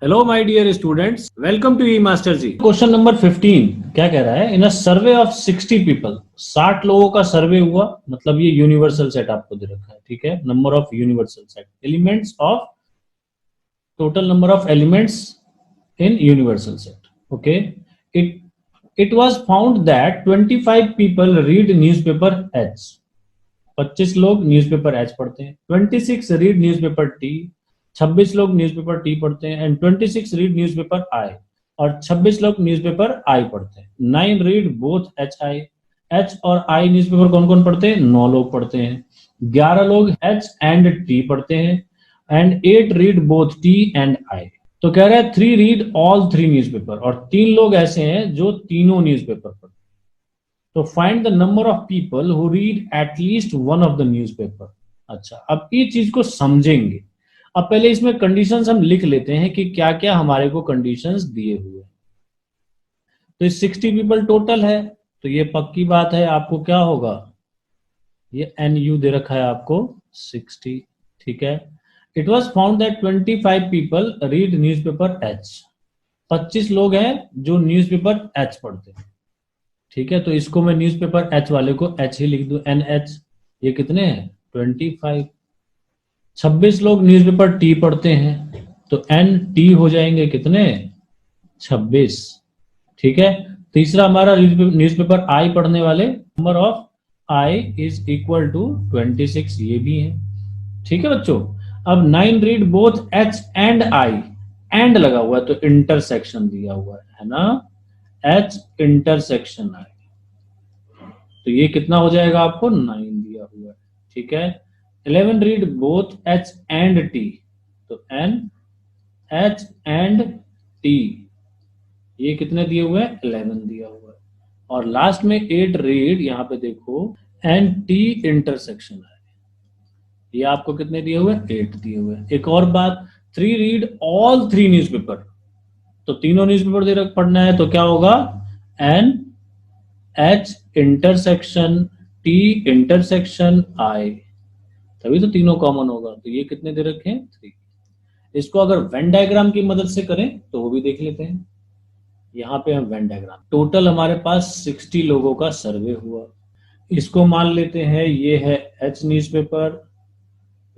Hello my dear students, welcome to E master ji. Question number 15 क्या कह रहा है? इन अ सर्वे ऑफ 60 पीपल, 60 लोगों का सर्वे हुआ, मतलब ये यूनिवर्सल सेट आपको दे रखा है, ठीक है। Number of universal set, elements of, total number of elements in universal set, okay. It it was found that 25 people read newspaper H, 25 लोग न्यूज़पेपर एच पढ़ते हैं। 26 रीड न्यूज़पेपर टी, 26 लोग न्यूज़पेपर टी पढ़ते हैं। एंड 26 रीड न्यूज़पेपर आई, और 26 लोग newspaper आई पढ़ते हैं। 9 read both H I, H और आई न्यूज़पेपर कौन कौन पढ़ते हैं? 9 लोग पढ़ते हैं। 11 लोग एच एंड टी पढ़ते हैं। And 8 read both T and I. तो कह रहा है 3 रीड ऑल 3 न्यूज़पेपर, और 3 लोग ऐसे हैं जो तीनों न्यूज़पेपर पढ़ते हैं। तो find the number of people who read at least one of the newspaper. अच्छा, अब ये चीज को समझेंगे। अब पहले इसमें कंडीशंस हम लिख लेते हैं कि क्या क्या हमारे को कंडीशंस दिए हुए हैं। तो 60 पीपल टोटल है, तो ये पक्की बात है आपको क्या होगा, ये NU दे रखा है आपको 60, ठीक है। It was found that 25 people read newspaper H, 25 लोग हैं जो न्यूज़पेपर एच पढ़ते हैं, ठीक है। तो इसको मैं न्यूज़पेपर एच वाले को एच ही लिख दूं, NH। ये कितने हैं? 25। 26 लोग न्यूज़पेपर टी पढ़ते हैं, तो NT हो जाएंगे कितने? 26, ठीक है। तीसरा हमारा न्यूज़पेपर आई पढ़ने वाले, number of I is equal to 26, ये भी है, ठीक है बच्चों। अब 9 read both H and I, and लगा हुआ है तो इंटरसेक्शन दिया हुआ है ना, एच इंटरसेक्शन आई, तो ये कितना हो जाएगा आपको? 9 दिया हुआ है, ठीक है। 11 read both H and T, तो एन एच एंड टी, ये कितने दिए हुए हैं? 11 दिया हुआ है। और लास्ट में 8 रीड, यहां पे देखो, एंड टी इंटरसेक्शन है, ये आपको कितने दिए हुए? 8 दिए हुए। एक और बात, 3 रीड ऑल 3 न्यूज़पेपर, तो तीनों न्यूज़पेपर दे पढ़ना है, तो क्या होगा? N H intersection T intersection I, तभी तो तीनों कॉमन होगा। तो ये कितने दे रखे हैं? 3। इसको अगर वेन डायग्राम की मदद से करें तो वो भी देख लेते हैं। यहाँ पे हम वेन डायग्राम, टोटल हमारे पास 60 लोगों का सर्वे हुआ। इसको मान लेते हैं ये है एच न्यूज़पेपर,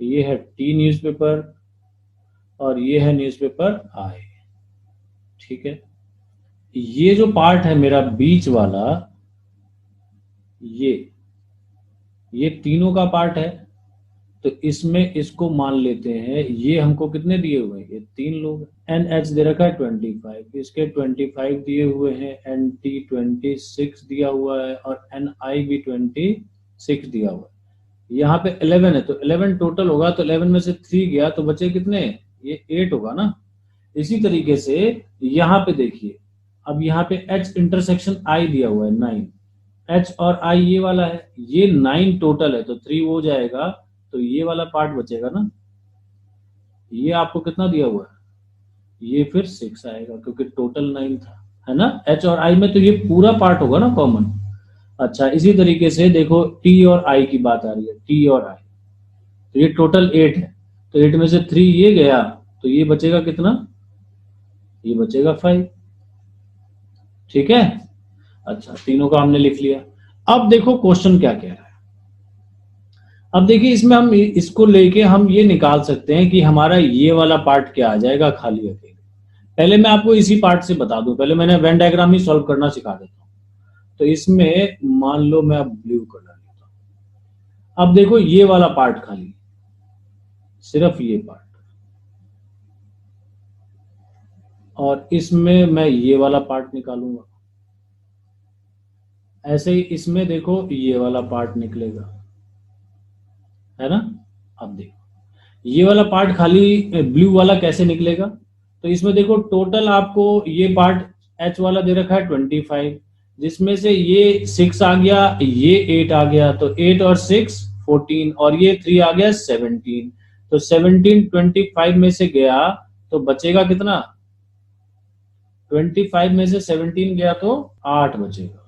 ये है टी न्यूज़पेपर, और ये है न्यूज़पेपर आई, ठीक है। ये जो पार्ट है मेरा बीच वाला, ये तीनों का पार्ट है, तो इसमें इसको मान लेते हैं, ये हमको कितने दिए हुए हैं? ये 3 लोग। NH दे रखा है 25, इसके 25 दिए हुए हैं, NT 26 दिया हुआ है, और NI भी 26 दिया हुआ है। यहाँ पे 11 है, तो 11 टोटल होगा, तो 11 में से 3 गया तो बचे कितने? ये 8 होगा ना। इसी तरीके से यहाँ पे देखिए, अब यहाँ पे H इंटरसेक्शन I दिया हुआ है 9, H और I ये वाला है, ये 9 टोटल है, तो 3 हो जाएगा, तो ये वाला पार्ट बचेगा ना। ये आपको कितना दिया हुआ है? ये फिर 6 आएगा, क्योंकि टोटल 9 था, है ना। H और I में तो ये पूरा पार्ट होगा ना कॉमन। अच्छा, इसी तरीके से देखो T और I की बात आ रही है, T और I, तो ये टोटल 8 है, तो 8 में से 3 ये गया, तो ये बचेगा कितना? ये बचेगा 5, ठीक है। अच्छा, तीनों का हमने लिख लिया। अब देखो क्वेश्चन क्या कह रहा है। अब देखिए, इसमें हम इसको लेके हम ये निकाल सकते हैं कि हमारा ये वाला पार्ट क्या आ जाएगा खाली अकेले। पहले मैं आपको इसी पार्ट से बता दूं, पहले मैंने वेन डायग्राम ही सॉल्व करना सिखा देता हूं। तो इसमें मान लो मैं अब ब्लू कलर लेता हूं। अब देखो ये वाला पार्ट खाली, सिर्फ ये पार्ट, और इसमें मैं ये वाला पार्ट निकालूंगा। ऐसे ही इसमें देखो ये वाला पार्ट निकलेगा, है ना। अब देखो ये वाला पार्ट खाली ब्लू वाला कैसे निकलेगा, तो इसमें देखो टोटल आपको ये पार्ट एच वाला दे रखा है 25, जिसमें से ये 6 आ गया, ये 8 आ गया, तो 8 और 6 14, और ये 3 आ गया 17, तो 17 25 में से गया तो बचेगा कितना? 25 में से 17 गया तो 8 बचेगा,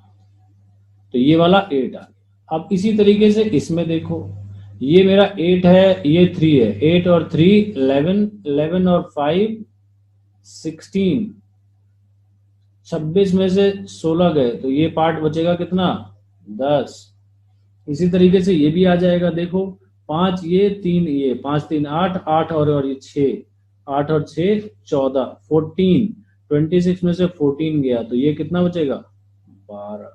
तो ये वाला 8 आ गया। अब इसी तरीके से इसमें देखो, ये मेरा 8 है, ये 3 है, 8 और 3 11, 11 और 5 16, 26 में से 16 गए तो ये पार्ट बचेगा कितना, 10। इसी तरीके से ये भी आ जाएगा, देखो 5 ये 3 ये 5 3 8 8 और ये 6, 8 और 6 14, 14, 26 में से 14 गया तो ये कितना बचेगा, 12।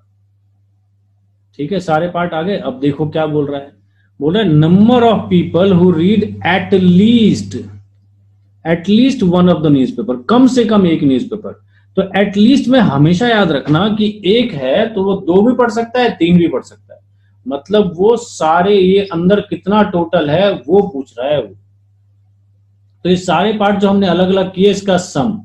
ठीक है, सारे पार्ट आ गए। अब देखो क्या बोल रहा है, बोल रहा है number of people who read at least one of the newspaper, कम से कम एक न्यूज़पेपर। तो एटलीस्ट में हमेशा याद रखना कि एक है तो वो 2 भी पढ़ सकता है, 3 भी पढ़ सकता है, मतलब वो सारे ये अंदर कितना टोटल है वो पूछ रहा है वो। तो ये सारे पार्ट जो हमने अलग अलग किए इसका सम,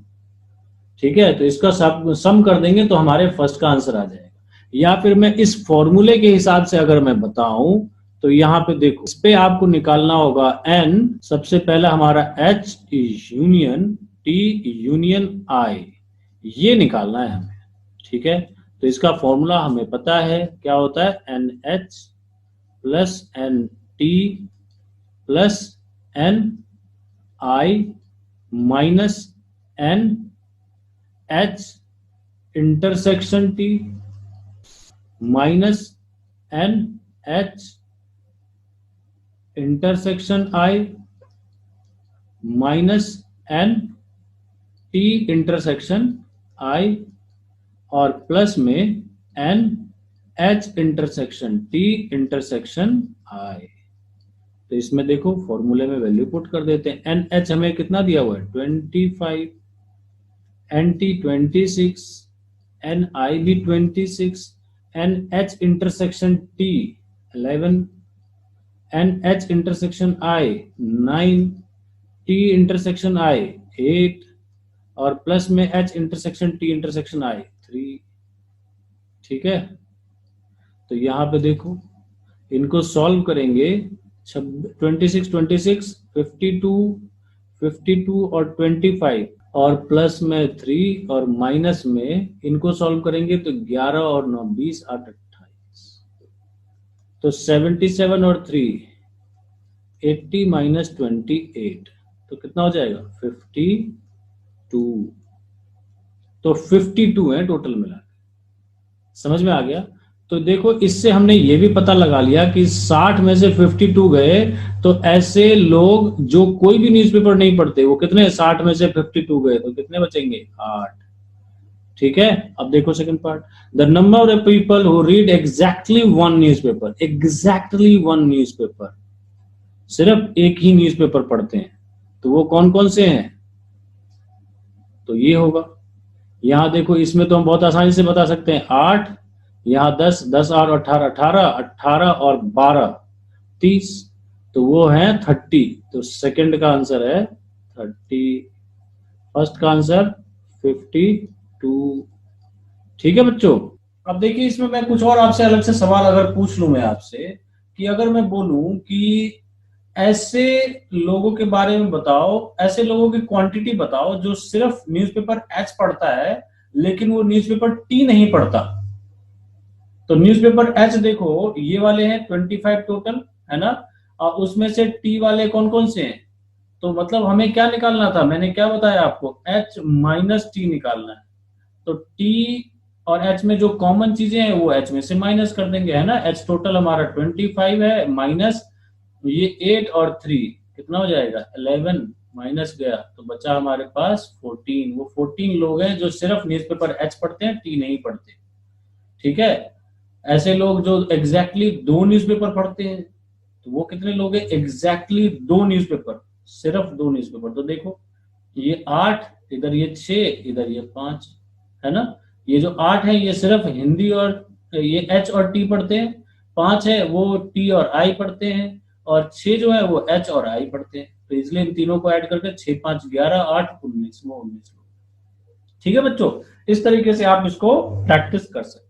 ठीक है, तो इसका सम कर देंगे तो हमारे फर्स्ट का आंसर आ जाएगा। या फिर मैं इस फॉर्मूले के हिसाब से अगर मैं बताऊं तो यहाँ पे देखो, इस पे आपको निकालना होगा n, सबसे पहला हमारा H union T union I, ये निकालना है हमें। ठीक है, तो इसका फॉर्मूला हमें पता है क्या होता है, NH plus NT plus NI minus NH intersection T minus NH intersection I minus NT intersection I और प्लस में NH intersection T intersection I। तो इसमें देखो फॉर्मूले में वैल्यू पुट कर देते हैं। NH हमें कितना दिया हुआ है, 25, NT 26, NI भी 26, NH intersection T 11, NH intersection I 9, T intersection I 8 और प्लस में H intersection T intersection I 3। ठीक है, तो यहां पे देखो इनको सॉल्व करेंगे, 26 26 52 और 25 और प्लस में 3 और माइनस में इनको सॉल्व करेंगे तो 11 और 9 20 8 28, तो 77 और 3 80 माइनस 28 तो कितना हो जाएगा, 52। तो 52 है टोटल मिला, समझ में आ गया। तो देखो इससे हमने ये भी पता लगा लिया कि 60 में से 52 गए तो ऐसे लोग जो कोई भी न्यूज़पेपर नहीं पढ़ते वो कितने, 60 में से 52 गए तो कितने बचेंगे, 8। ठीक है, अब देखो second part, the number of people who read exactly one newspaper, exactly one newspaper, सिर्फ एक ही न्यूज़पेपर पढ़ते हैं, तो वो कौन कौन से हैं, तो ये होगा। यहां देखो इसमें तो हम बहुत आसानी से बता सकते हैं, 8, यहाँ 10, 10 और 18, 18, 18 और 12 30, तो वो है 30। तो सेकंड का आंसर है 30, फर्स्ट का आंसर 52। ठीक है बच्चों, अब देखिए इसमें मैं कुछ और आपसे अलग से सवाल अगर पूछ लूं मैं आपसे, कि अगर मैं बोलूं कि ऐसे लोगों के बारे में बताओ, ऐसे लोगों की क्वांटिटी बताओ जो सिर्फ न्यूज़पेपर H पढ़ता है लेकिन वो न्यूज़पेपर T नहीं पढ़ता। तो न्यूज़पेपर H देखो ये वाले हैं 25 टोटल, है ना, और उसमें से T वाले कौन कौन से हैं, तो मतलब हमें क्या निकालना था, मैंने क्या बताया आपको, H माइनस T निकालना है। तो T और H में जो कॉमन चीजें हैं वो H में से माइनस कर देंगे, है ना। H टोटल हमारा 25 है, माइनस ये 8 और 3 कितना हो जाएगा, 11, माइनस गया तो बचा हमारे पास 14। वो 14 लोग हैं जो सिर्फ न्यूज़पेपर H पढ़ते हैं, T नहीं पढ़ते। ठीक है, ऐसे लोग जो एग्जैक्टली 2 न्यूज़पेपर पढ़ते हैं तो वो कितने लोग हैं, एग्जैक्टली 2 न्यूज़पेपर, सिर्फ 2 न्यूज़पेपर। तो देखो ये 8, इधर ये 6, इधर ये 5, है ना। ये जो 8 है ये सिर्फ हिंदी और ये H और T पढ़ते हैं, 5 है वो T और I पढ़ते हैं, और 6 जो है वो H और I पढ़ते हैं। तो इसलिए इन तीनों को ऐड करके 6 5 11 8 19 वो 19 लोग। ठीक है बच्चों, इस तरीके से आप इसको प्रैक्टिस कर सकते हैं।